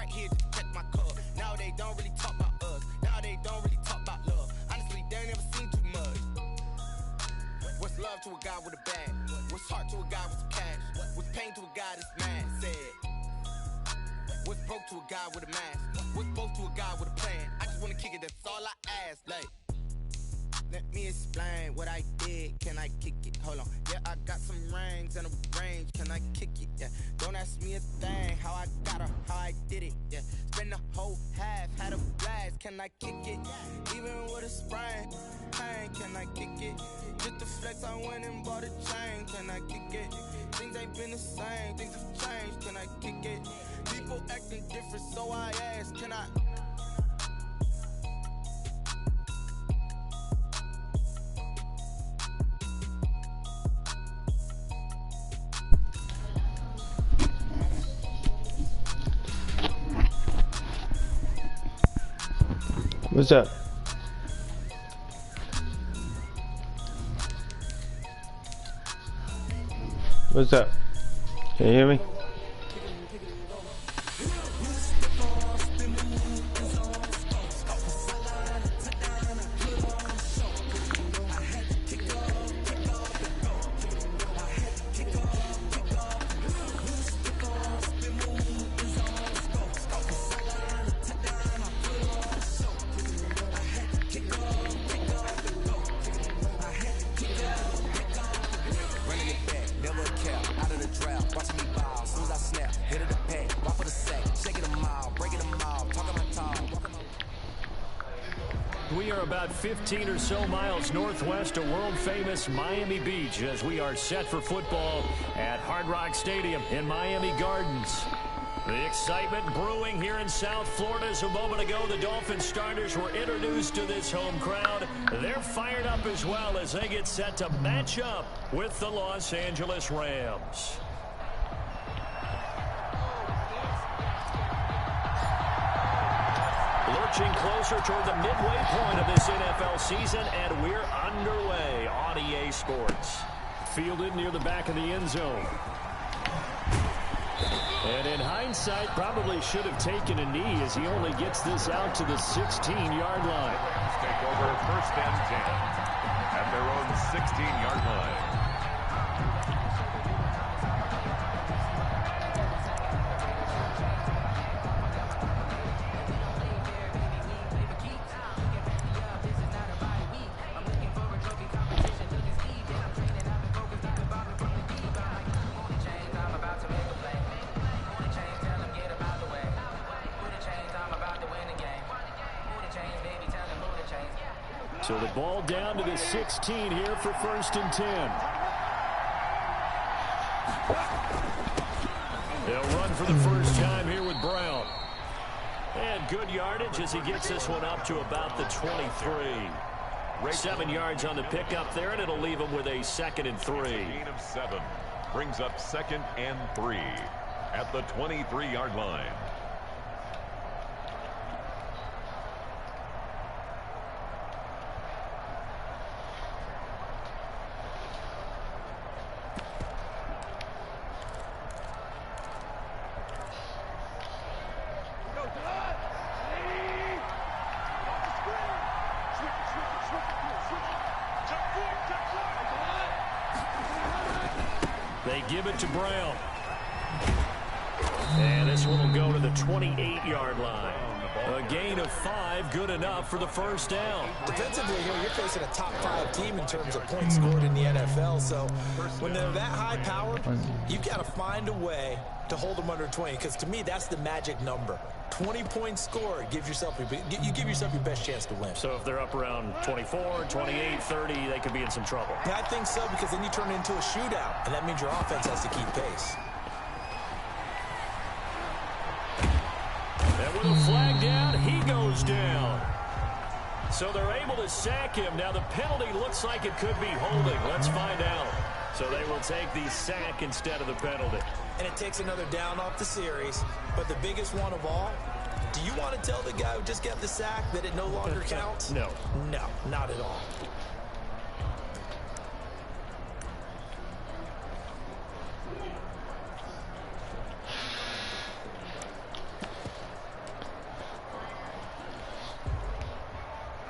right here to protect my cub. Now they don't really talk about us. Now they don't really talk about love. Honestly, they ain't never seen too much. What's love to a guy with a bag? What's heart to a guy with some cash? What's pain to a guy that's mad? Said. What's broke to a guy with a mask? What's both to a guy with a plan? I just wanna kick it, that's all I ask. Like, let me explain what I did. Can I kick it? Hold on. Yeah, I got some rings and a range. Can I kick it? Yeah. Don't ask me a thing. How I got her, how I did it. Yeah. Spend the whole half, had a blast. Can I kick it? Even with a sprain. Pain, can I kick it? Just the flex, I went and bought a chain. Can I kick it? Things ain't been the same. Things have changed. Can I kick it? People acting different, so I ask, can I? What's up? What's up? Can you hear me? We are about 15 or so miles northwest of world-famous Miami Beach as we are set for football at Hard Rock Stadium in Miami Gardens. The excitement brewing here in South Florida as a moment ago the Dolphins starters were introduced to this home crowd. They're fired up as well as they get set to match up with the Los Angeles Rams. Lurching closer toward the midway point of this NFL season, and we're underway on EA Sports. Fielded near the back of the end zone. And in hindsight, probably should have taken a knee as he only gets this out to the 16-yard line. Take over first and 10 at their own 16-yard line. So the ball down to the 16 here for first and 10. They'll run for the first time here with Brown. And good yardage as he gets this one up to about the 23. 7 yards on the pickup there, and it'll leave him with a 2nd and 3. Gain of 7 brings up 2nd and 3 at the 23-yard line. They give it to Brown. And this one will go to the 28-yard line. A gain of 5, good enough for the first down. Defensively here, you're facing a top 5 team in terms of points scored in the NFL. So when they're that high powered, you've got to find a way to hold them under 20. Because to me, that's the magic number. 20 points scored gives yourself you give yourself your best chance to win. So if they're up around 24, 28, 30, they could be in some trouble. Yeah, I think so, because then you turn it into a shootout, and that means your offense has to keep pace. And with a flag down, he goes down. So they're able to sack him. Now the penalty looks like it could be holding. Let's find out. So they will take the sack instead of the penalty. And it takes another down off the series. But the biggest one of all, do you want to tell the guy who just got the sack that it no longer counts? No. No, not at all.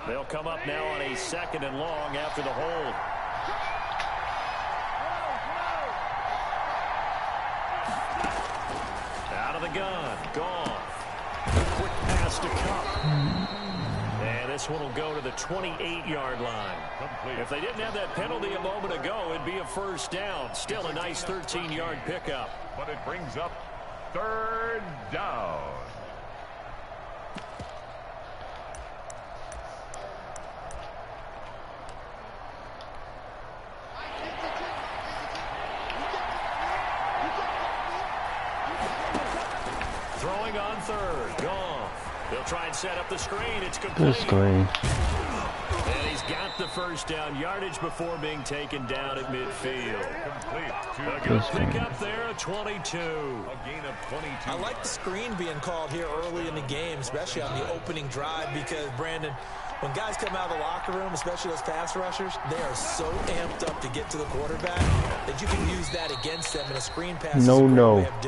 They'll come up now on a 2nd and long after the hold. Out of the gun. Gone. Quick pass to Cup. And this one will go to the 28-yard line. If they didn't have that penalty a moment ago, it'd be a first down. Still a nice 13-yard pickup. But it brings up 3rd down. Throwing on 3rd. Goff. They'll try and set up the screen. It's complete. Good screen. And he's got the first down yardage before being taken down at midfield. Complete. A good pickup there, a 22. A gain of 22. I like the screen being called here early in the game, especially on the opening drive, because, Brandon, when guys come out of the locker room, especially those pass rushers, they are so amped up to get to the quarterback that you can use that against them in a screen pass. No.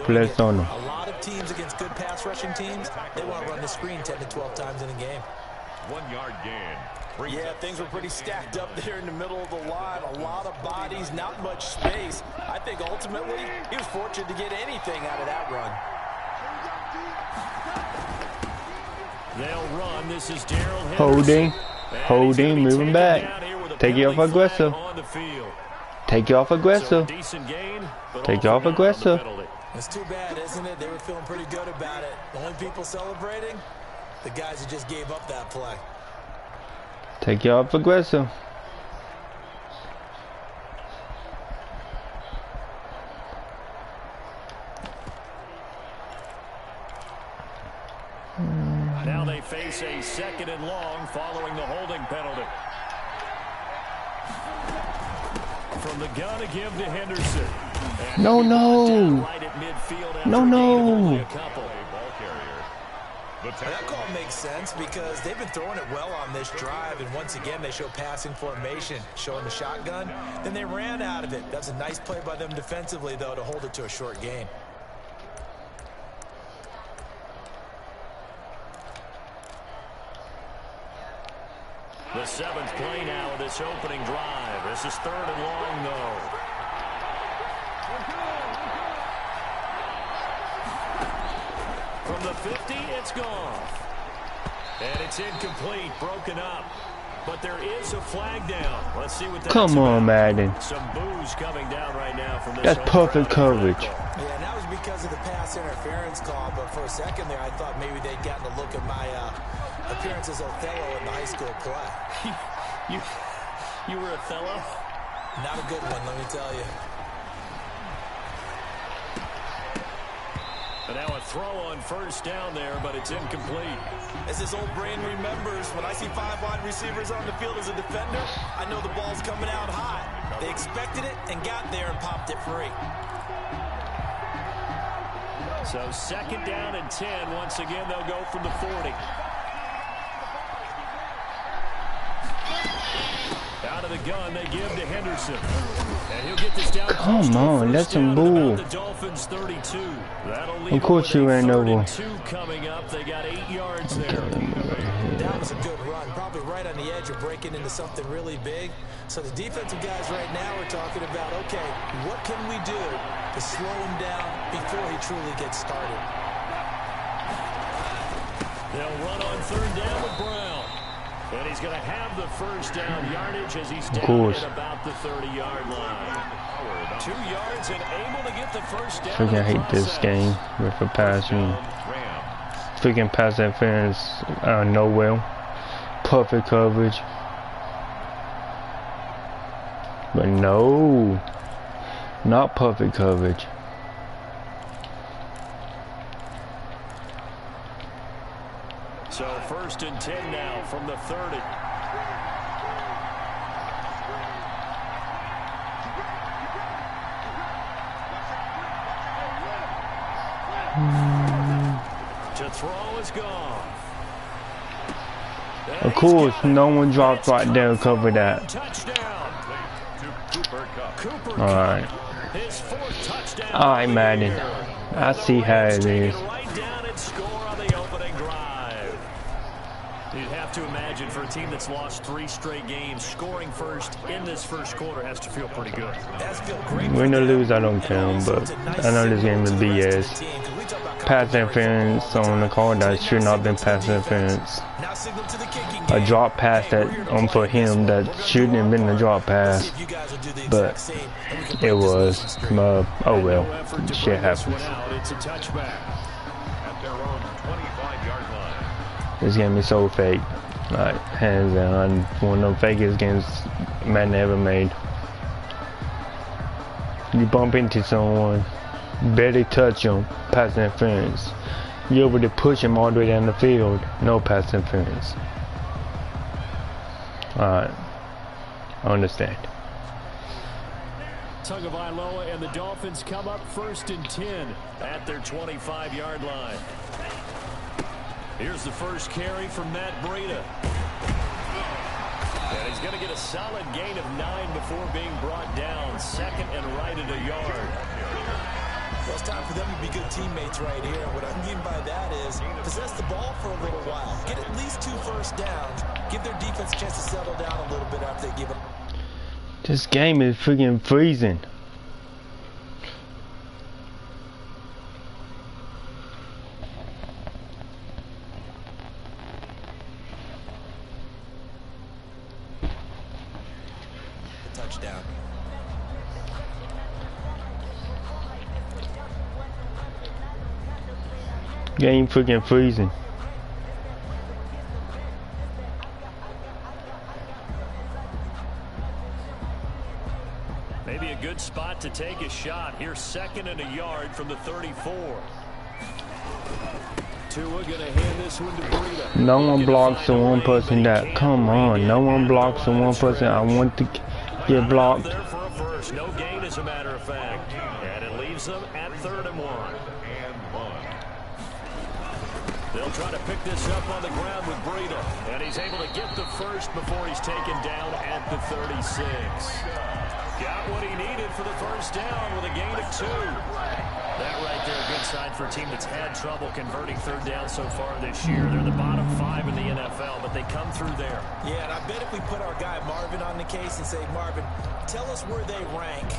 Bless on them. A lot of teams against good pass rushing teams, they want to run the screen 10 to 12 times in a game. 1-yard gain. Yeah, things were pretty stacked up there in the middle of the line. A lot of bodies, not much space. I think ultimately he was fortunate to get anything out of that run. They'll run. This is Darrell Holding, moving back. Take it off aggressive. Take it off aggressive. Take it off aggressive. It's too bad, isn't it? They were feeling pretty good about it. The only people celebrating, the guys who just gave up that play. Take it off aggressive. Now they face a 2nd and long following the holding penalty. From the gun to give to Henderson. No. Right at midfield No. That call makes sense because they've been throwing it well on this drive, and once again they show passing formation, showing the shotgun. Then they ran out of it. That's a nice play by them defensively, though, to hold it to a short gain. The 7th play now of this opening drive. This is 3rd and long, though. From the 50, it's gone. And it's incomplete, broken up. But there is a flag down. Let's see what that's Come on, about. Madden. Some boos coming down right now from this. That's perfect coverage. Yeah, and that was because of the pass interference call. But for a second there, I thought maybe they'd gotten a look at my appearance as Othello in the high school play. You were Othello? Not a good one, let me tell you. And now a throw on first down there, but it's incomplete. As this old brain remembers, when I see 5 wide receivers on the field as a defender, I know the ball's coming out hot. They expected it and got there and popped it free. So 2nd down and 10. Once again, they'll go from the 40. Out of the gun, they give to Henderson. And he'll get this down. Come on, that's some bull. The Dolphins 32. That'll leave Of course you ran over. 2 coming up. They got 8 yards there. That was a good run, probably right on the edge of breaking into something really big. So the defensive guys right now are talking about, okay, what can we do to slow him down before he truly gets started? They'll run on 3rd down with Brown. And he's going to have the first down yardage as he's down at about the 30-yard line. 2 yards and able to get the first down. Freaking hate this game with a passing. Freaking pass interference out of nowhere. Perfect coverage. But no. Not perfect coverage. So 1st and 10 now from the 30. To throw is gone. Of course, no one dropped right there to cover that. Touchdown. Alright. His 4th touchdown. Alright, Madden. I see how it is. Right down and score on the opening drive. You'd have to imagine for a team that's lost 3 straight games, scoring first in this first quarter has to feel pretty good. Win or lose, I don't care, but I know this game is BS. Pass interference on the call that should not have been pass interference. A drop pass that for him that shouldn't have been a drop pass, but it was. Oh well, shit happens. This game is so fake, like hands down. One of the fakest games Madden ever made. You bump into someone, barely touch them, pass interference. You're able to push him all the way down the field, no pass interference. Alright, I understand. Tagovailoa and the Dolphins come up 1st and 10 at their 25-yard line. Here's the first carry from Matt Breida. And he's going to get a solid gain of 9 before being brought down. 2nd and right at a yard. Well, it's time for them to be good teammates right here. What I mean by that is possess the ball for a little while. Get at least 2 first downs. Give their defense a chance to settle down a little bit after they give up. This game is freaking freezing. Touchdown. Game freaking freezing. Maybe a good spot to take a shot. Here's 2nd and a yard from the 34. Tua gonna hand this one to Breida. No one blocks the one person that. Come on, no one blocks the one person I want to get blocked. There for a first. No gain, as a matter of fact. And it leaves them at 3rd and 1. They'll try to pick this up on the ground with Breida. And he's able to get the first before he's taken down at the 36. Got what he needed for the first down with a gain of 2. That right there, a good sign for a team that's had trouble converting 3rd down so far this year. They're the bottom 5 in the NFL, but they come through there. Yeah, and I bet if we put our guy Marvin on the case and say, Marvin, tell us where they rank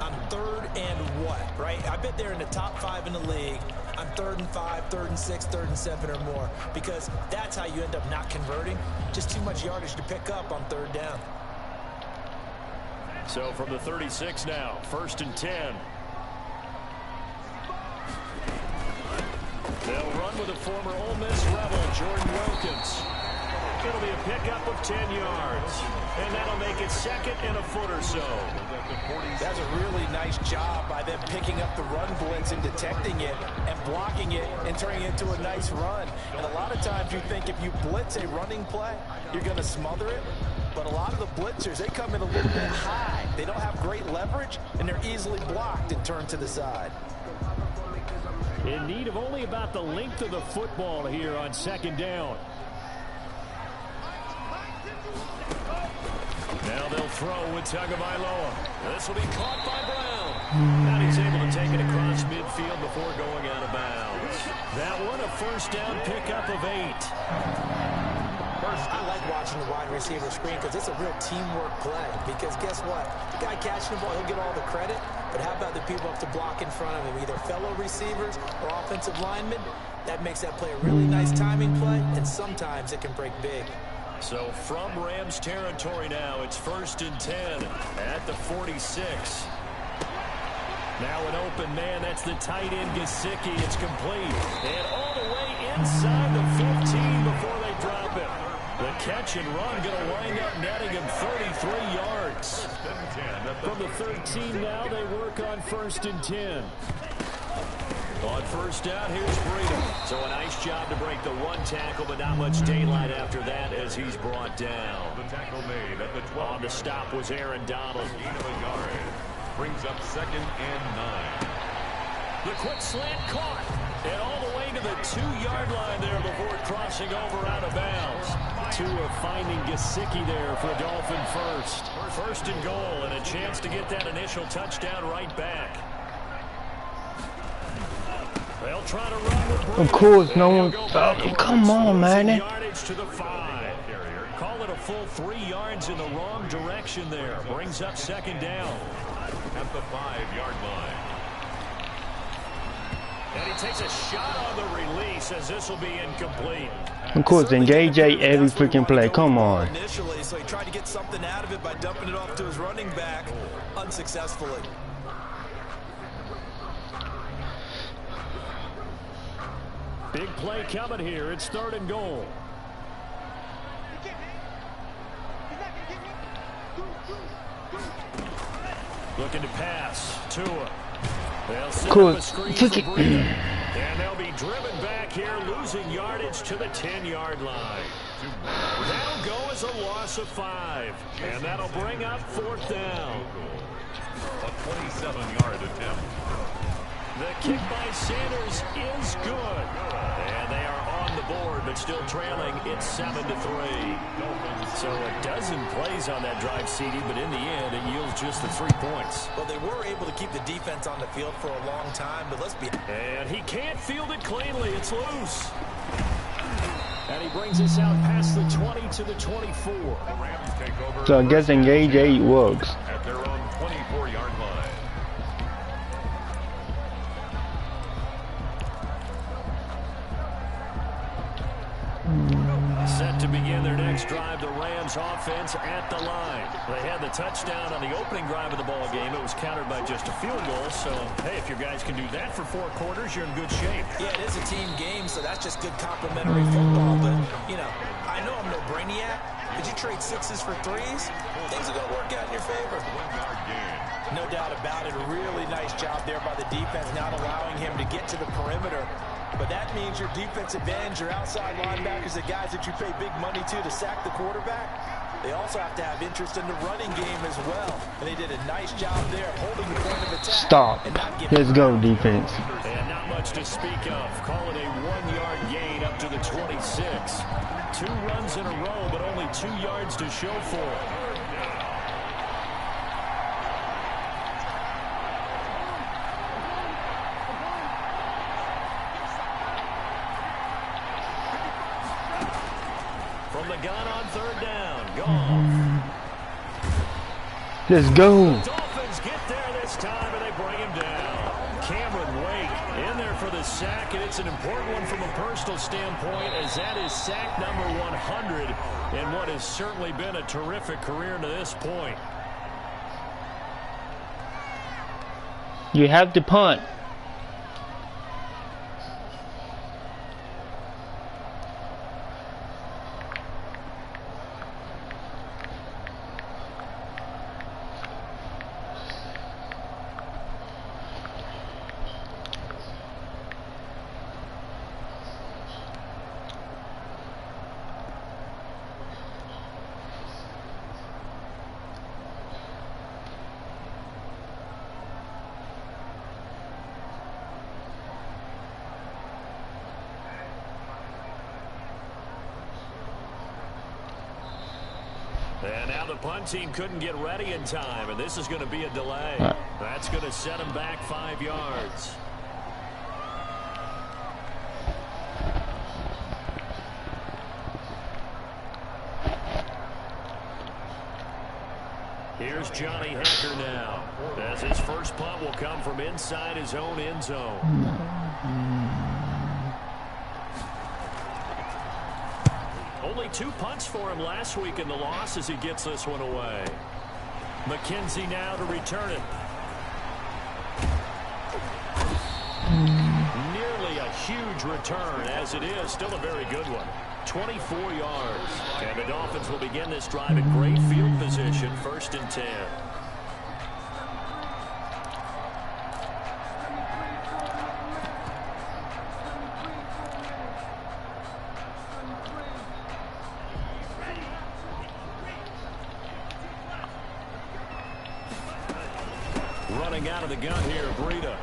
on 3rd and what, right? I bet they're in the top 5 in the league on 3rd and 5, 3rd and 6, 3rd and 7 or more, because that's how you end up not converting. Just too much yardage to pick up on 3rd down. So from the 36 now, 1st and 10. They'll run with a former Ole Miss Rebel, Jordan Wilkins. It'll be a pickup of 10 yards. And that'll make it 2nd and a foot or so. That's a really nice job by them picking up the run blitz and detecting it and blocking it and turning it into a nice run. And a lot of times you think if you blitz a running play, you're going to smother it. But a lot of the blitzers, they come in a little bit high. They don't have great leverage, and they're easily blocked and turned to the side. In need of only about the length of the football here on 2nd down. Now they'll throw with Tagovailoa. This will be caught by Brown. And he's able to take it across midfield before going out of bounds. That one a first down pickup of 8. I like watching the wide receiver screen because it's a real teamwork play. Because guess what? The guy catching the ball, he'll get all the credit. But how about the people up to block in front of him, either fellow receivers or offensive linemen? That makes that play a really nice timing play, and sometimes it can break big. So from Rams territory now, it's 1st and 10 at the 46. Now an open man, that's the tight end Gesicki. It's complete. And all the way inside the 15 before they drop it. The catch and run going to wind up netting him 33 yards. From the 13 now, they work on 1st and 10. On 1st down, here's Breida. So a nice job to break the one tackle, but not much daylight after that as he's brought down. The tackle made at the 12. On the stop was Aaron Donald. Brings up 2nd and 9. The quick slant caught. And all the way to the 2-yard line there before crossing over out of bounds. Tua finding Gesicki there for a Dolphin first. 1st and goal and a chance to get that initial touchdown right back. They'll try to run with Breida. Of course, no one. Come on, man. Yardage to the 5. full 3 yards in the wrong direction there. Brings up second down. At the 5-yard line. And he takes a shot on the release as this will be incomplete. Of course, engage every freaking play. Come on. Initially, so he tried to get something out of it by dumping it off to his running back unsuccessfully. Big play coming here. It's 3rd and goal. Looking to pass. Tua. They'll set up a screen for Breida. And they'll be driven back here, losing yardage to the 10-yard line. That'll go as a loss of 5. And that'll bring up 4th down. A 27-yard attempt. The kick by Sanders is good. And they are on the board, but still trailing. It's 7-3. So a dozen plays on that drive, CD, but in the end, it yields just the 3 points. Well, they were able to keep the defense on the field for a long time, but let's be... And he can't field it cleanly. It's loose. And he brings us out past the 20 to the 24. Rams take over. So I guess engage 8 works. At their own 24-yard line. Set to begin their next drive, the Rams offense at the line. They had the touchdown on the opening drive of the ball game. It was countered by just a field goal. So, hey, if your guys can do that for 4 quarters, you're in good shape. Yeah, it is a team game, so that's just good complimentary football. But, you know, I know I'm no brainiac. Did you trade 6s for 3s? Things are going to work out in your favor. 1-yard gain. No doubt about it. A really nice job there by the defense, not allowing him to get to the perimeter. But that means your defensive ends, your outside linebackers, the guys that you pay big money to sack the quarterback, they also have to have interest in the running game as well. And they did a nice job there of holding the point of attack. Stop. Let's go, defense. And not much to speak of. Call it a 1-yard gain up to the 26. 2 runs in a row, but only 2 yards to show for it. From the gun on 3rd down. Gone. Let's go. The Dolphins get there this time, and they bring him down. Cameron Wake in there for the sack, and it's an important one from a personal standpoint, as that is sack number 100 in what has certainly been a terrific career to this point. You have to punt. And now the punt team couldn't get ready in time, and this is going to be a delay. That's going to set them back 5 yards. Here's Johnny Hacker now, as his first punt will come from inside his own end zone. Only 2 punts for him last week in the loss as he gets this one away. McKenzie now to return it. Nearly a huge return, as it is still a very good one. 24 yards. And the Dolphins will begin this drive in great field position, 1st and 10. Running out of the gun here, Breida.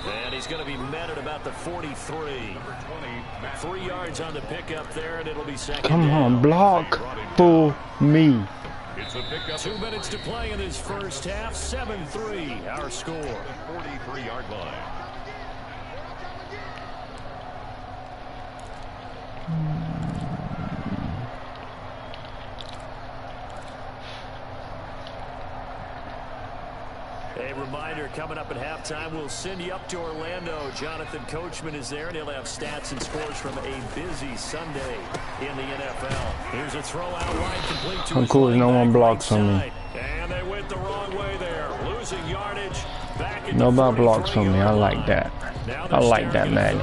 And he's going to be met at about the 43. 3 yards on the pickup there, and it'll be second Come down. on, block for me. It's a pickup. 2 minutes to play in this first half. 7-3, our score. 43-yard line. reminder, coming up at halftime, we'll send you up to Orlando. Jonathan Coachman is there, and he'll have stats and scores from a busy Sunday in the NFL. Here's a throw out wide, complete to I'm cool, no one blocks on me. And they went the wrong way there, losing yardage. Nobody blocks on me. I like that. I like that, man.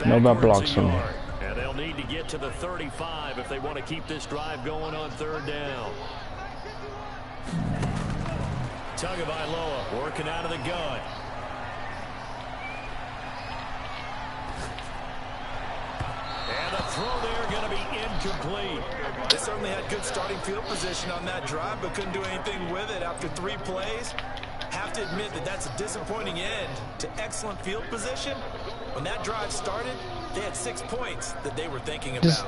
Nobody blocks on me. And they'll need to get to the 35 if they want to keep this drive going on third down. Tagovailoa working out of the gun. And the throw there going to be incomplete. They certainly had good starting field position on that drive, but couldn't do anything with it after 3 plays. Have to admit that that's a disappointing end to excellent field position. When that drive started, they had 6 points that they were thinking about.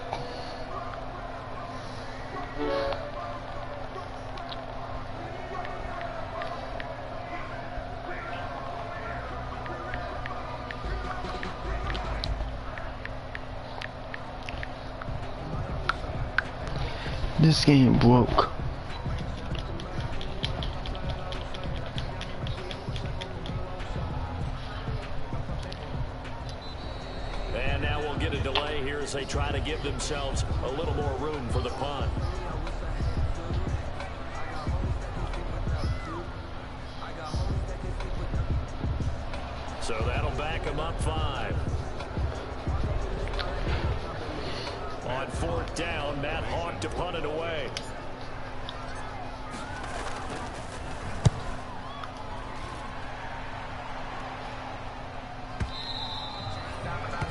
This game broke. And now we'll get a delay here as they try to give themselves a little more room for the punt. So that'll back them up 5. On 4th down, Matt Hawk to punt it away.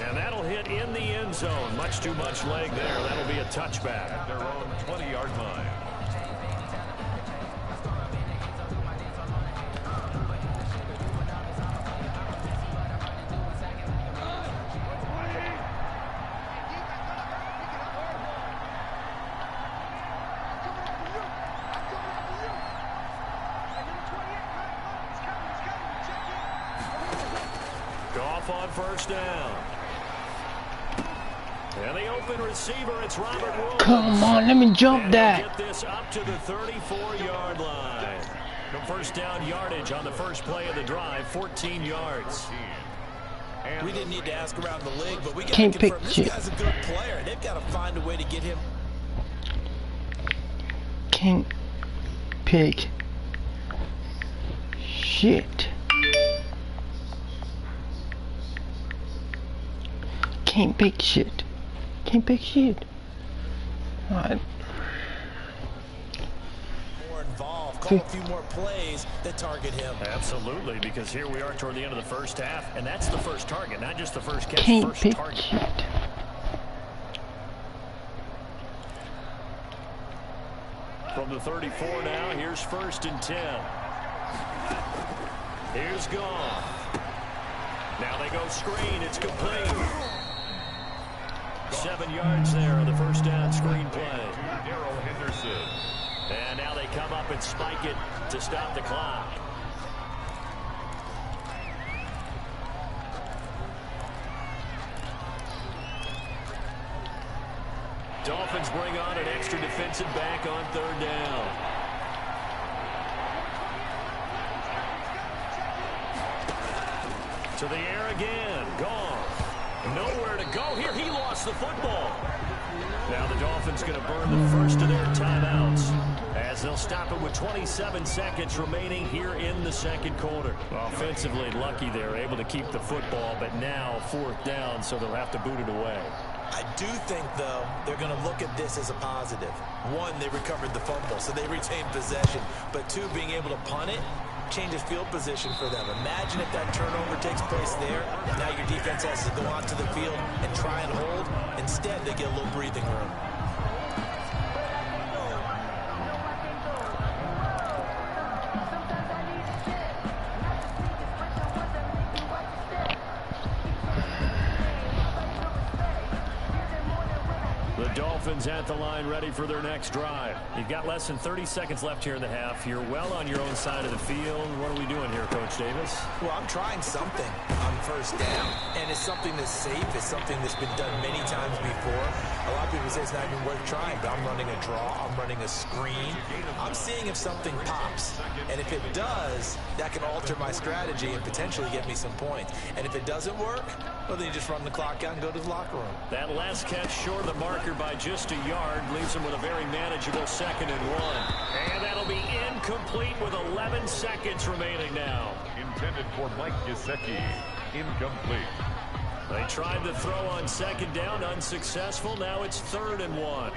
And that'll hit in the end zone. Much too much leg there. That'll be a touchback. At their own 20-yard line. On 1st down. And the open receiver, it's Robert Williams. Come on, let me jump that. Get this up to the 34-yard line. The 1st down yardage on the first play of the drive, 14 yards. We didn't need to ask around the league, but we got Can't to pick confirm this shit. guy's a good player. They've got to find a way to get him. Can't pick shit. Can't pick shit. Can't pick shit. Alright. More involved. Call a few more plays that target him. Absolutely, because here we are toward the end of the first half, and that's the first target, not just the first catch, Can't first pick target. shit. From the 34 now, here's 1st and 10. Here's gone. Now they go screen. It's complete. 7 yards there on the 1st down screen play. Darrell Henderson. And now they come up and spike it to stop the clock. Dolphins bring on an extra defensive back on 3rd down. To the air again. Gone. Nowhere to go here. He lost the football. Now the Dolphins going to burn the first of their timeouts as they'll stop it with 27 seconds remaining here in the 2nd quarter. Offensively lucky they're able to keep the football, but now 4th down, so they'll have to boot it away. I do think, though, they're going to look at this as a positive. 1, they recovered the fumble, so they retained possession. But 2, being able to punt it changes field position for them. Imagine if that turnover takes place there. Now your defense has to go onto the field and try and hold. Instead, they get a little breathing room. The Dolphins at the line, ready for their next drive. You've got less than 30 seconds left here in the half. You're well on your own side of the field. What are we doing here, Coach Davis? Well, I'm trying something on first down, and it's something that's safe. It's something that's been done many times before. A lot of people say it's not even worth trying, but I'm running a draw. I'm running a screen. I'm seeing if something pops, and if it does, that can alter my strategy and potentially get me some points. And if it doesn't work, well, then you just run the clock out and go to the locker room. That last catch short of the marker by just a yard leaves him with a very manageable 2nd and 1. And that'll be incomplete with 11 seconds remaining now. Intended for Mike Gesicki. Incomplete. They tried the throw on 2nd down, unsuccessful. Now it's 3rd and 1.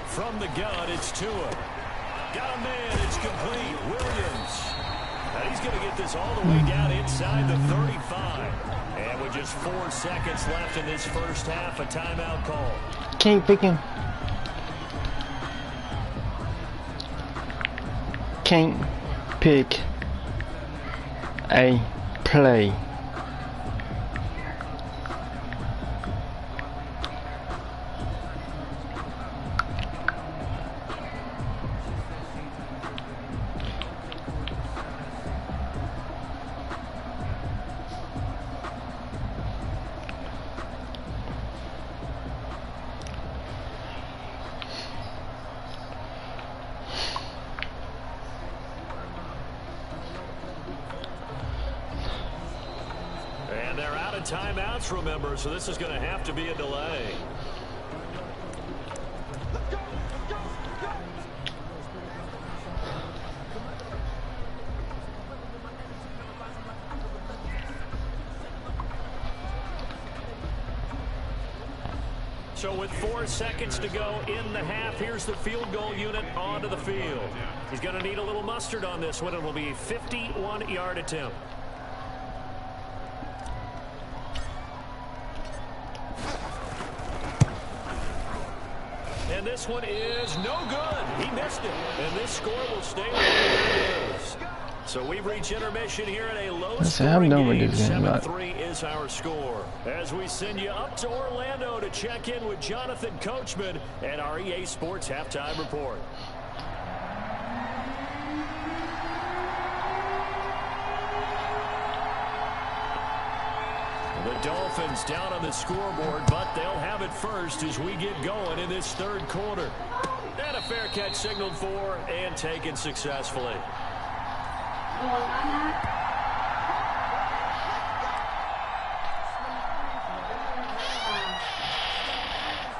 From the gun, it's Tua. Got a man, it's complete. Williams. And he's going to get this all the way down inside the 35. And with just 4 seconds left in this first half, a timeout call. Can't pick him. Can't pick a play. And they're out of timeouts, remember, so this is going to have to be a delay. So with 4 seconds to go in the half, here's the field goal unit onto the field. He's going to need a little mustard on this one. It will be a 51-yard attempt. And this one is no good. He missed it. And this score will stay where it is. So we've reached intermission here at a low-scoring game. 7-3 is our score. As we send you up to Orlando to check in with Jonathan Coachman and our EA Sports Halftime Report. The Dolphins down on the scoreboard, but they'll have it first as we get going in this 3rd quarter. And a fair catch signaled for and taken successfully.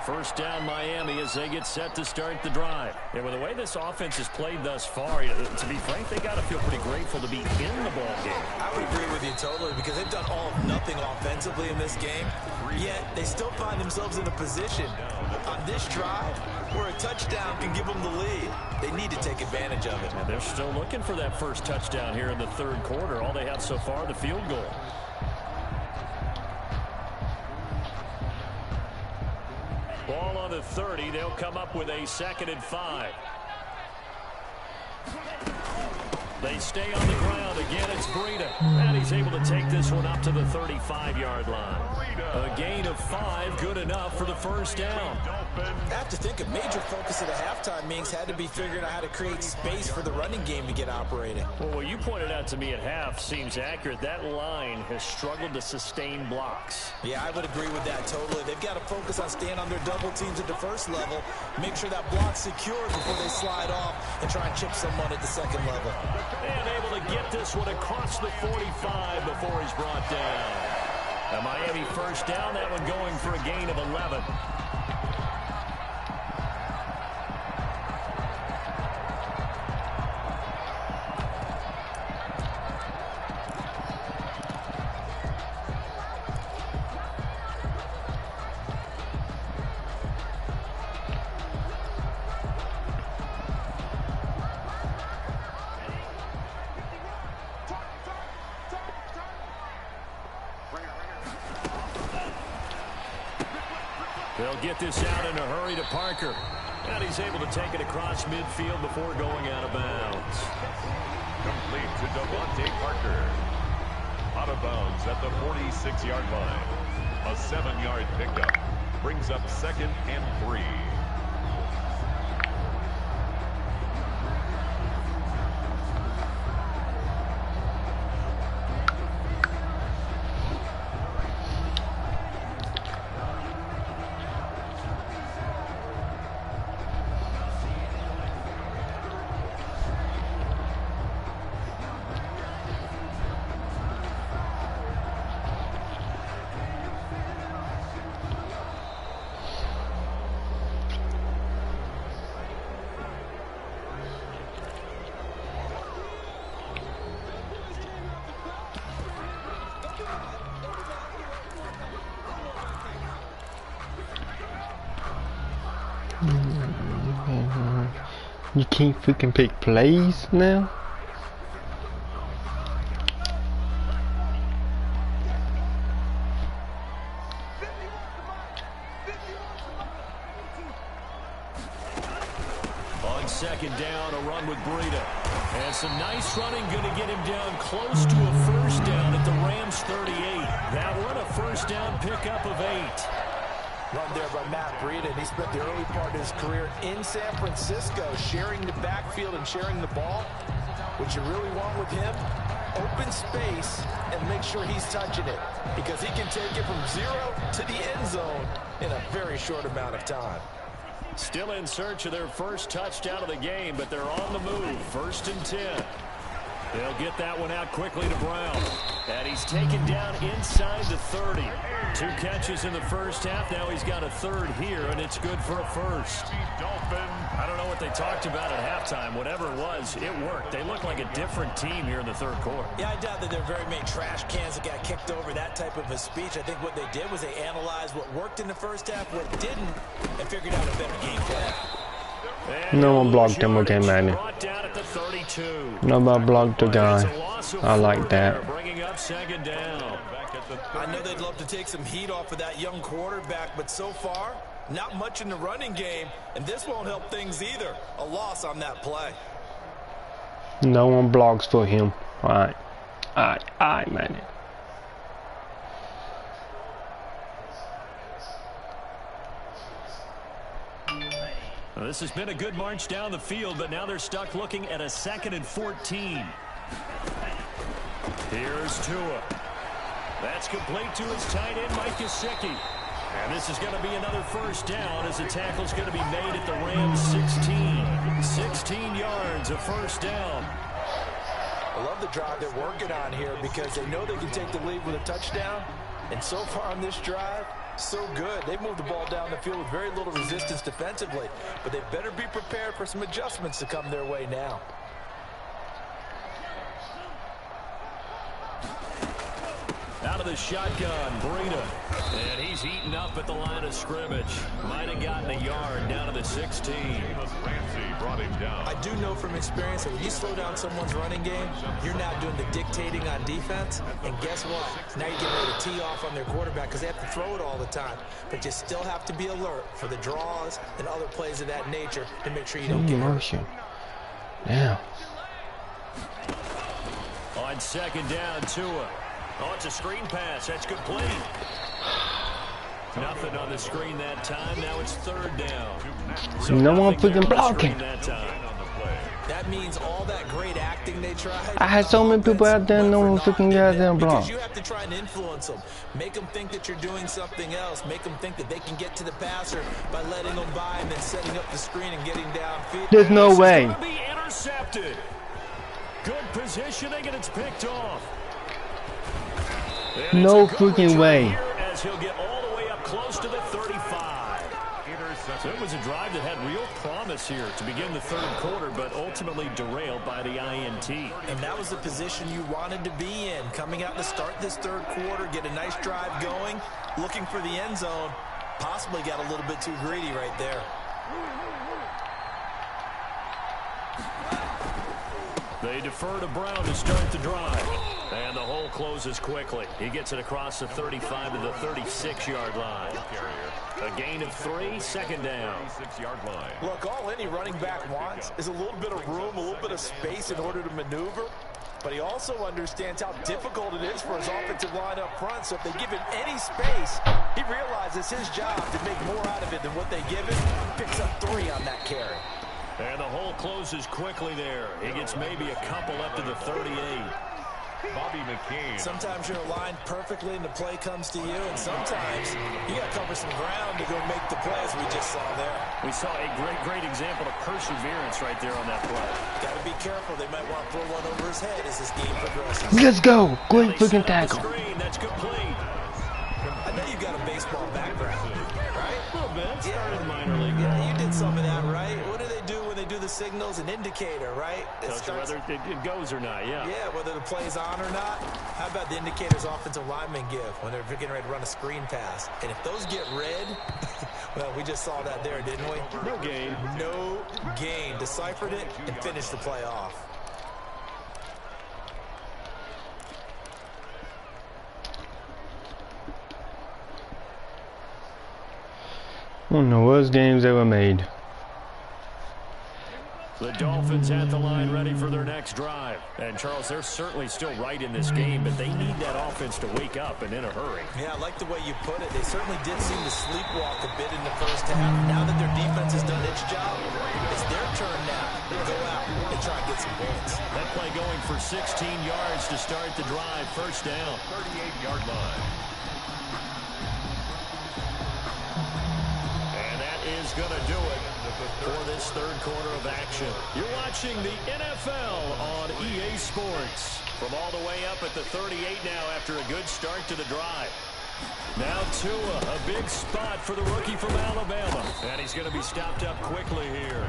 First down Miami as they get set to start the drive. And with the way this offense has played thus far, to be frank, they got to feel pretty grateful to be in the ball game. I would agree with you totally because they've done all of nothing offensively in this game, yet they still find themselves in a position on this drive where a touchdown can give them the lead. They need to take advantage of it. And they're still looking for that first touchdown here in the 3rd quarter. All they have so far, the field goal. Ball on the 30. They'll come up with a 2nd and 5. They stay on the ground. Again, it's Breida. And he's able to take this one up to the 35-yard line. A gain of 5, good enough for the first down. I have to think a major focus of the halftime meetings had to be figuring out how to create space for the running game to get operating. Well, what you pointed out to me at half seems accurate. That line has struggled to sustain blocks. Yeah, I would agree with that totally. They've got to focus on staying on their double teams at the first level, make sure that block's secure before they slide off and try and chip someone at the 2nd level. And able to get this one across the 45 before he's brought down. A Miami first down, that one going for a gain of 11. They'll get this out in a hurry to Parker. And he's able to take it across midfield before going out of bounds. Complete to Devontae Parker. Out of bounds at the 46-yard line. A 7-yard pickup brings up 2nd and 3. You can't freaking pick plays now? On 2nd down, a run with Breida. And some nice running, going to get him down close to a first down at the Rams 38. That one a first down pickup of 8. Run there by Matt Breida, and he spent the early part of his career in San Francisco, sharing the backfield and sharing the ball. What you really want with him, open space and make sure he's touching it, because he can take it from 0 to the end zone in a very short amount of time. Still in search of their first touchdown of the game, but they're on the move. 1st and 10. They'll get that one out quickly to Brown. And he's taken down inside the 30. 2 catches in the first half. Now he's got a 3rd here, and it's good for a first. I don't know what they talked about at halftime. Whatever it was, it worked. They look like a different team here in the 3rd quarter. Yeah, I doubt that there are very many trash cans that got kicked over, that type of a speech. I think what they did was they analyzed what worked in the first half, what didn't, and figured out a better game plan. No one blocked him again, man. Nobody blocked the guy. I like that. Bringing up 2nd down. I know they'd love to take some heat off of that young quarterback, but so far, not much in the running game, and this won't help things either. A loss on that play. No one blocks for him. Alright, man. Well, this has been a good march down the field, but now they're stuck looking at a 2nd and 14. Here's Tua. That's complete to his tight end, Mike Gesicki. And this is going to be another first down as the tackle's going to be made at the Rams 16. 16 yards, a first down. I love the drive they're working on here because they know they can take the lead with a touchdown. And so far on this drive, so good. They've moved the ball down the field with very little resistance defensively. But they better be prepared for some adjustments to come their way now. Out of the shotgun, Breida. And he's heating up at the line of scrimmage. Might have gotten a yard down to the 16. Ramsey brought him down. I do know from experience that when you slow down someone's running game, you're now doing the dictating on defense. And guess what? Now you're getting ready to tee off on their quarterback because they have to throw it all the time. But you still have to be alert for the draws and other plays of that nature to make sure you don't get motion. Yeah. On 2nd down, Tua. Oh, it's a screen pass. That's complete. Nothing on the screen that time. Now it's 3rd down. So no one freaking blocking. That means all that great acting they tried. I had so many people out there, no one freaking goddamn block. You have to try and influence them. Make them think that you're doing something else. Make them think that they can get to the passer by letting them by and then setting up the screen and getting downfield. There's no way. This is going to be intercepted. Good positioning, and it's picked off. No freaking way. As he'll get all the way up close to the 35. So it was a drive that had real promise here to begin the 3rd quarter, but ultimately derailed by the INT. And that was the position you wanted to be in. Coming out to start this 3rd quarter, get a nice drive going, looking for the end zone. Possibly got a little bit too greedy right there. They defer to Brown to start the drive. And the hole closes quickly. He gets it across the 35 to the 36-yard line. A gain of 3, 2nd down. 6-yard line. Look, all any running back wants is a little bit of room, a little bit of space in order to maneuver. but he also understands how difficult it is for his offensive line up front. So if they give him any space, he realizes his job to make more out of it than what they give him. Picks up 3 on that carry. And the hole closes quickly there. He gets maybe a couple up to the 38. Bobby McCain. Sometimes you're aligned perfectly and the play comes to you, and sometimes you got to cover some ground to go make the play, as we just saw there. We saw a great example of perseverance right there on that play. Got to be careful. They might want to throw one over his head as this game progresses. Let's go. Great freaking tackle. That's complete. I know you got a baseball background, right? A little bit. Started in minor league. Yeah, you did some of that, right? What do they do when they do the signals? An indicator, right? Tells you whether it goes or not, yeah. Yeah, whether the play's on or not. How about the indicators offensive linemen give when they're getting ready to run a screen pass? And if those get red, well, we just saw that there, didn't we? No gain. No gain. Deciphered it and finished the play off. One of the worst games ever made. The Dolphins at the line ready for their next drive. And, Charles, they're certainly still right in this game, but they need that offense to wake up and in a hurry. Yeah, I like the way you put it. They certainly did seem to sleepwalk a bit in the first half. Now that their defense has done its job, it's their turn now to go out and try and get some points. That play going for 16 yards to start the drive. First down. 38-yard line. And that is going to do it for this third quarter of action. You're watching the NFL on EA Sports. From all the way up at the 38 now after a good start to the drive. Now Tua, a big spot for the rookie from Alabama. And he's going to be stopped up quickly here.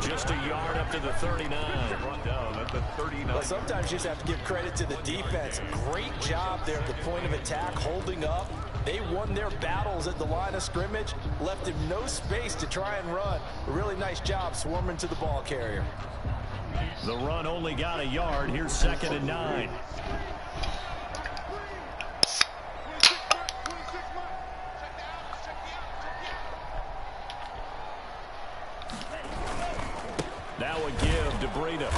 Just a yard up to the 39. Brought down at the 39. Well, sometimes you just have to give credit to the defense. Great job there at the point of attack, holding up. They won their battles at the line of scrimmage, left him no space to try and run. A really nice job swarming to the ball carrier. The run only got a yard. Here's 2nd and 9. Now a give to Breida.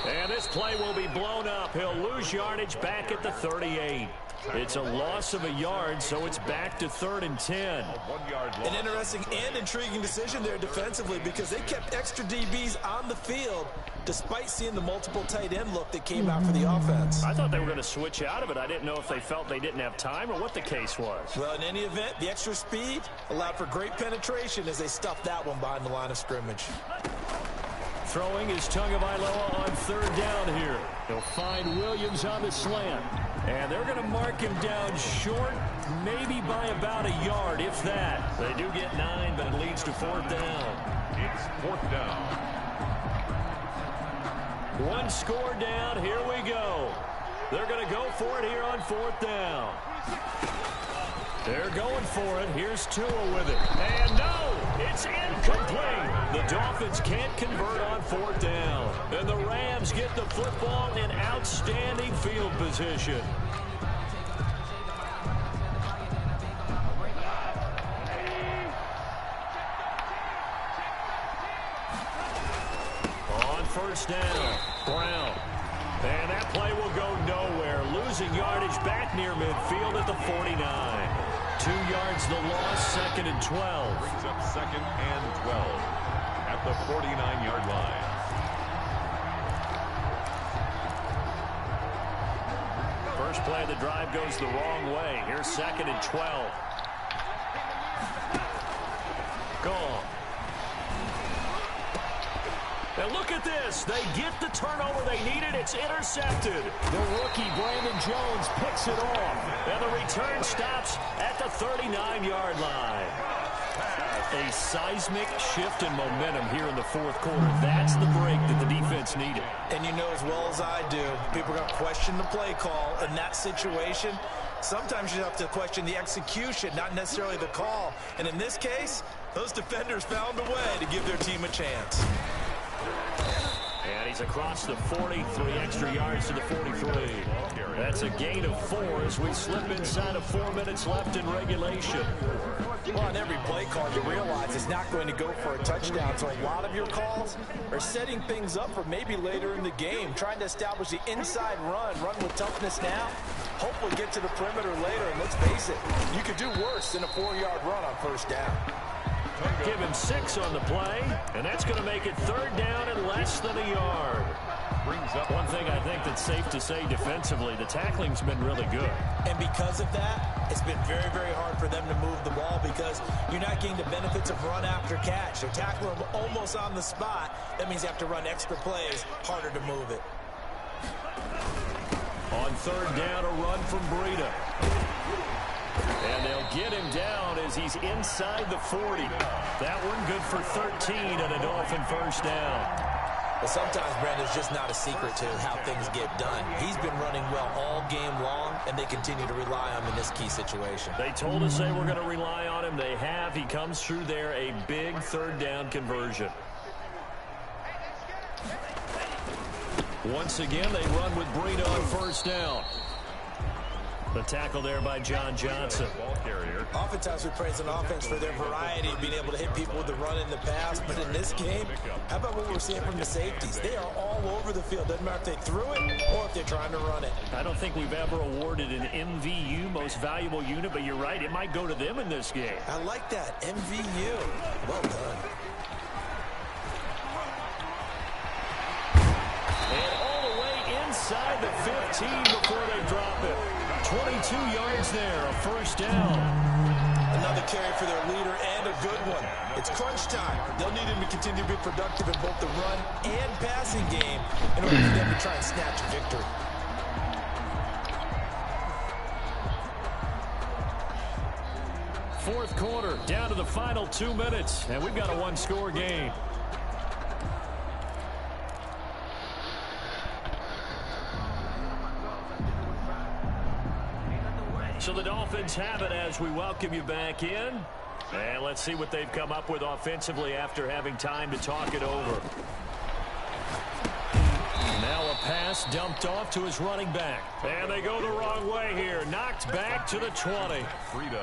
And this play will be blown up. He'll lose yardage back at the 38. It's a loss of a yard, so it's back to 3rd and 10. 1 yard loss. An interesting and intriguing decision there defensively because they kept extra DBs on the field despite seeing the multiple tight end look that came out for the offense. I thought they were going to switch out of it. I didn't know if they felt they didn't have time or what the case was. Well, in any event, the extra speed allowed for great penetration as they stuffed that one behind the line of scrimmage. Throwing is Tagovailoa on 3rd down here. He'll find Williams on the slant. And they're going to mark him down short, maybe by about a yard, if that. They do get 9, but it leads to 4th down. It's 4th down. One score down. Here we go. They're going to go for it here on 4th down. They're going for it. Here's Tua with it. And no, it's incomplete. The Dolphins can't convert on 4th down. And the Rams get the football in outstanding field position. On 1st down, Brown. And that play will go nowhere. Losing yardage back near midfield at the 49. 2 yards the loss, 2nd and 12. Brings up 2nd and 12 at the 49-yard line. First play of the drive goes the wrong way. Here's 2nd and 12. Gone. And look at this. They get the turnover they needed. It's intercepted. The rookie, Brandon Jones, picks it off. And the return stops at the 39-yard line. A seismic shift in momentum here in the 4th quarter. That's the break that the defense needed. And you know as well as I do, people are going to question the play call in that situation. Sometimes you have to question the execution, not necessarily the call. And in this case, those defenders found a way to give their team a chance. And He's across the 40, 3 extra yards to the 43. That's a gain of 4 as we slip inside of 4 minutes left in regulation. Well, on every play call, you realize it's not going to go for a touchdown. So a lot of your calls are setting things up for maybe later in the game, trying to establish the inside run with toughness now, hopefully get to the perimeter later. And let's face it, you could do worse than a 4-yard run on first down. Give him 6 on the play, and that's going to make it 3rd down and less than a yard. Brings up one thing I think that's safe to say defensively, the tackling's been really good. And because of that, it's been very, very hard for them to move the ball because you're not getting the benefits of run after catch. They're tackling them almost on the spot. That means you have to run extra plays, harder to move it. On 3rd down, a run from Breida. And they'll get him down as he's inside the 40. That one good for 13 and a Dolphin first down. But sometimes, Brandon, it's just not a secret to how things get done. He's been running well all game long, and they continue to rely on him in this key situation. They told us they were going to rely on him. They have. He comes through there, a big 3rd down conversion. Once again, they run with Breida on first down. The tackle there by John Johnson. Ball carrier. Oftentimes we praise an offense for their variety of being able to hit people with the run in the pass. But in this game, how about what we're seeing from the safeties? They are all over the field. Doesn't matter if they threw it or if they're trying to run it. I don't think we've ever awarded an MVU, most valuable unit, but you're right. It might go to them in this game. I like that. MVU. Well done. And all the way inside the 15 before they drop it. 22 yards there, a first down. Another carry for their leader and a good one. It's crunch time. They'll need him to continue to be productive in both the run and passing game in order for them to try and snatch a victory. Fourth quarter, down to the final 2 minutes, and we've got a one-score game. So the Dolphins have it as we welcome you back in. And let's see what they've come up with offensively after having time to talk it over. Now a pass dumped off to his running back. And they go the wrong way here. Knocked back to the 20.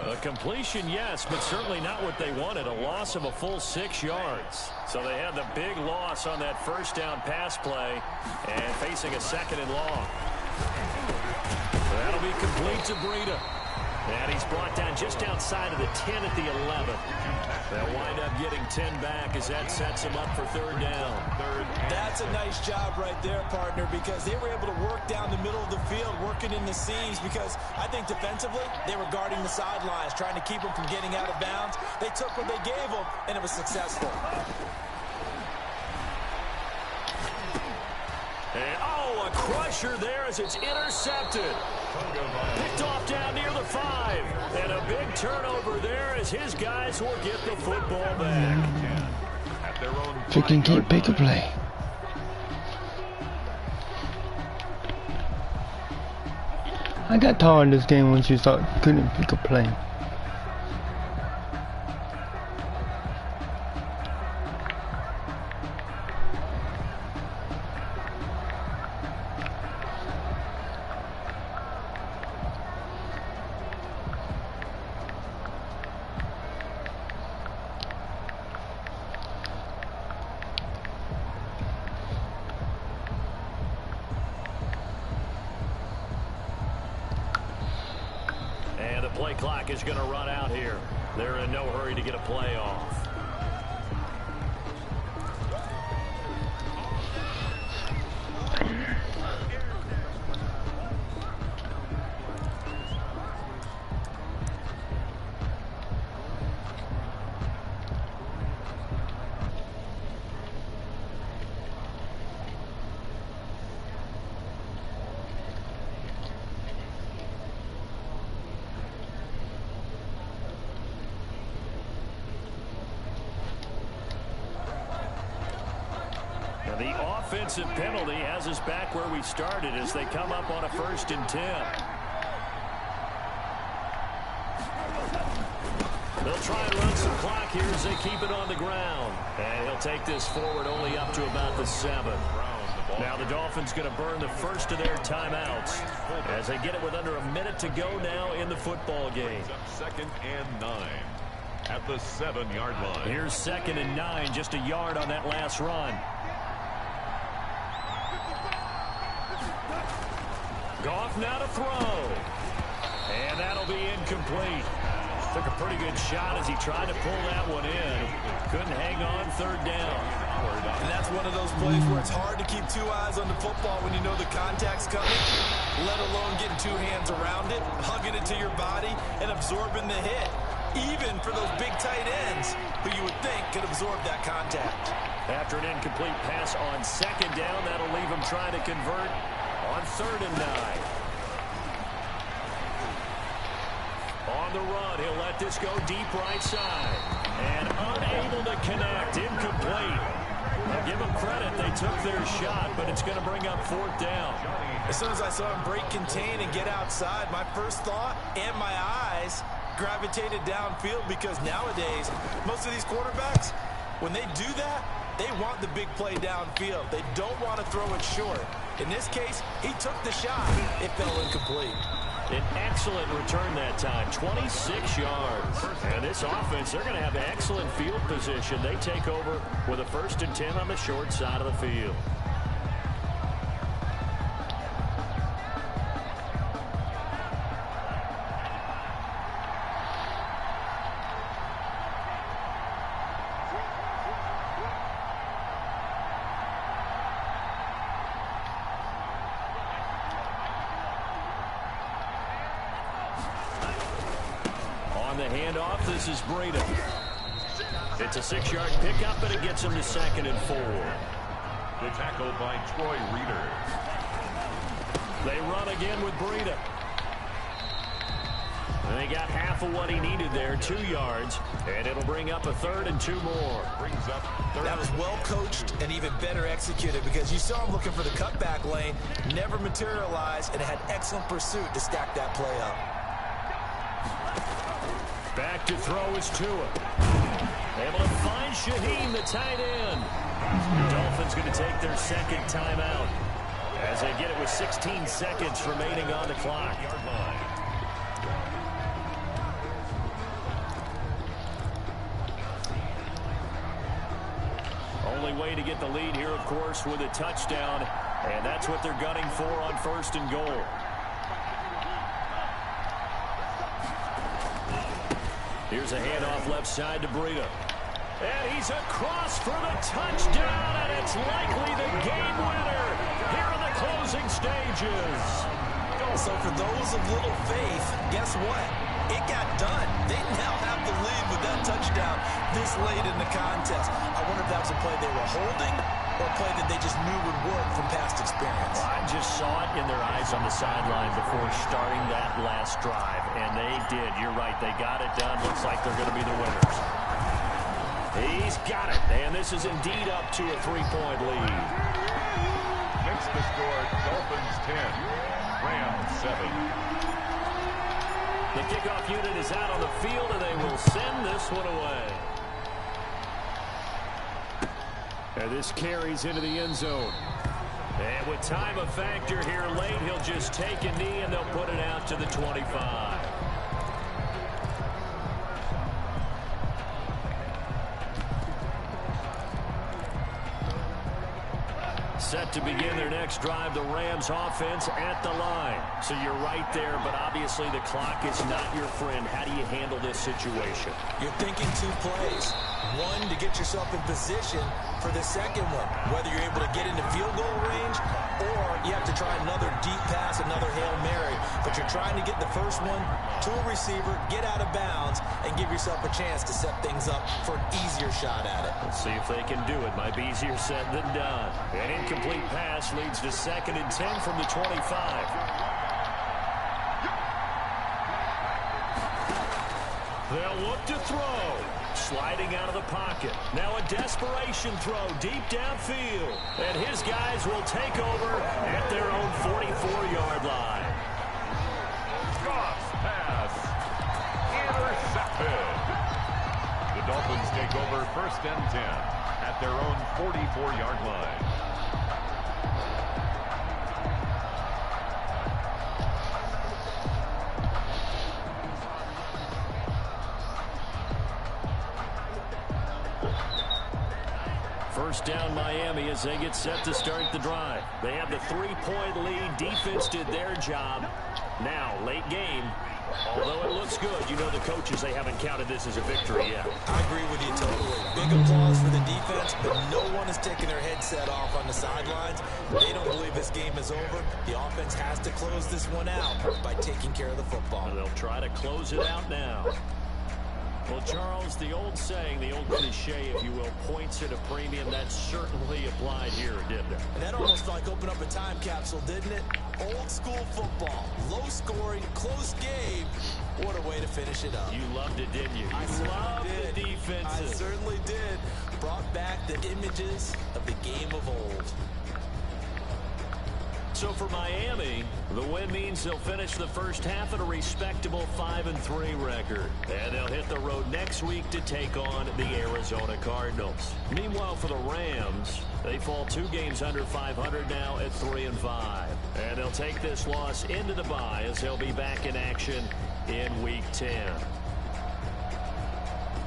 A completion, yes, but certainly not what they wanted. A loss of a full 6 yards. So they had the big loss on that first down pass play and facing a 2nd and long. That'll be complete to Breida. And he's brought down just outside of the 10 at the 11. They'll wind up getting 10 back as that sets him up for 3rd down. That's a nice job right there, partner, because they were able to work down the middle of the field, working in the seams, because I think defensively they were guarding the sidelines, trying to keep them from getting out of bounds. They took what they gave them, and it was successful. And, a crusher there as it's intercepted. Picked off down near the 5. And a big turnover there as his guys will get the football back. If you can keep pick a play. I got tired in this game once you couldn't pick a play. Play clock is going to run out here. They're in no hurry to get a play off. The offensive penalty has us back where we started as they come up on a 1st and 10. They'll try and run some clock here as they keep it on the ground. And he'll take this forward only up to about the 7. Now the Dolphins going to burn the first of their timeouts as they get it with under a minute to go now in the football game. 2nd and 9 at the 7-yard line. Here's 2nd and 9, just a yard on that last run. Goff now to throw. And that'll be incomplete. Took a pretty good shot as he tried to pull that one in. Couldn't hang on 3rd down. And that's one of those plays where it's hard to keep 2 eyes on the football when you know the contact's coming, let alone getting 2 hands around it, hugging it to your body, and absorbing the hit. Even for those big tight ends who you would think could absorb that contact. After an incomplete pass on 2nd down, that'll leave him trying to convert on 3rd and 9. On the run, he'll let this go deep right side. And unable to connect, incomplete. I'll give them credit, they took their shot, but it's going to bring up 4th down. As soon as I saw him break contain and get outside, my first thought and my eyes gravitated downfield, because nowadays, most of these quarterbacks, when they do that, they want the big play downfield. They don't want to throw it short. In this case, he took the shot. It fell incomplete. An excellent return that time, 26 yards. And this offense, they're going to have excellent field position. They take over with a 1st and 10 on the short side of the field. The handoff, this is Breida. It's a 6-yard pickup, but it gets him to 2nd and 4. The tackle by Troy Reeder. They run again with Breida. And they got half of what he needed there, 2 yards, and it'll bring up a 3rd and 2 more. Brings up 3rd. That was well coached and even better executed, because you saw him looking for the cutback lane, never materialized, and had excellent pursuit to stack that play up. Back to throw is Tua. Able to find Shaheen, the tight end. The Dolphins going to take their 2nd timeout as they get it with 16 seconds remaining on the clock. Only way to get the lead here, of course, with a touchdown, and that's what they're gunning for on 1st and goal. Here's a handoff left side to Breida. And he's across for the touchdown, and it's likely the game winner here in the closing stages. So for those of little faith, guess what? It got done. They now have the lead with that touchdown this late in the contest. I wonder if that was a play they were holding or a play that they just knew would work from past experience. Well, I just saw it in their eyes on the sideline before starting that last drive, and they did. You're right. They got it done. Looks like they're going to be the winners. He's got it, and this is indeed up to a 3-point lead. Makes the score Dolphins 10, Rams 7. The kickoff unit is out on the field, and they will send this one away. And this carries into the end zone. And with time a factor here late, he'll just take a knee, and they'll put it out to the 25. Set to begin their next drive, the Rams offense at the line. So you're right there, but obviously the clock is not your friend. How do you handle this situation? You're thinking 2 plays. One, to get yourself in position for the second one, whether you're able to get into field goal range or you have to try another deep pass, another Hail Mary. But you're trying to get the first one to a receiver, get out of bounds, and give yourself a chance to set things up for an easier shot at it. Let's see if they can do it. Might be easier said than done. An incomplete pass leads to 2nd and 10 from the 25. They'll look to throw. Sliding out of the pocket. Now a desperation throw deep downfield. And his guys will take over at their own 44-yard line. Goff's pass. Intercepted. The Dolphins take over 1st and 10 at their own 44-yard line. First down Miami as they get set to start the drive. They have the 3-point lead. Defense did their job. Now, late game. Although it looks good, you know the coaches, they haven't counted this as a victory yet. I agree with you totally. Big applause for the defense, but no one is taking their headset off on the sidelines. They don't believe this game is over. The offense has to close this one out by taking care of the football. And they'll try to close it out now. Well, Charles, the old saying, the old cliche, if you will, points at a premium, that certainly applied here, didn't it? And that almost like opened up a time capsule, didn't it? Old school football, low scoring, close game. What a way to finish it up. You loved it, didn't you? I loved did. The defenses. I certainly did. Brought back the images of the game of old. So for Miami, the win means they'll finish the first half at a respectable 5-3 record. And they'll hit the road next week to take on the Arizona Cardinals. Meanwhile, for the Rams, they fall 2 games under 500 now at 3-5. And they'll take this loss into the bye as they'll be back in action in Week 10.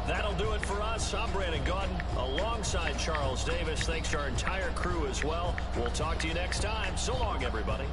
That'll do it for us. I'm Brandon Gaudin alongside Charles Davis. Thanks to our entire crew as well. We'll talk to you next time. So long, everybody.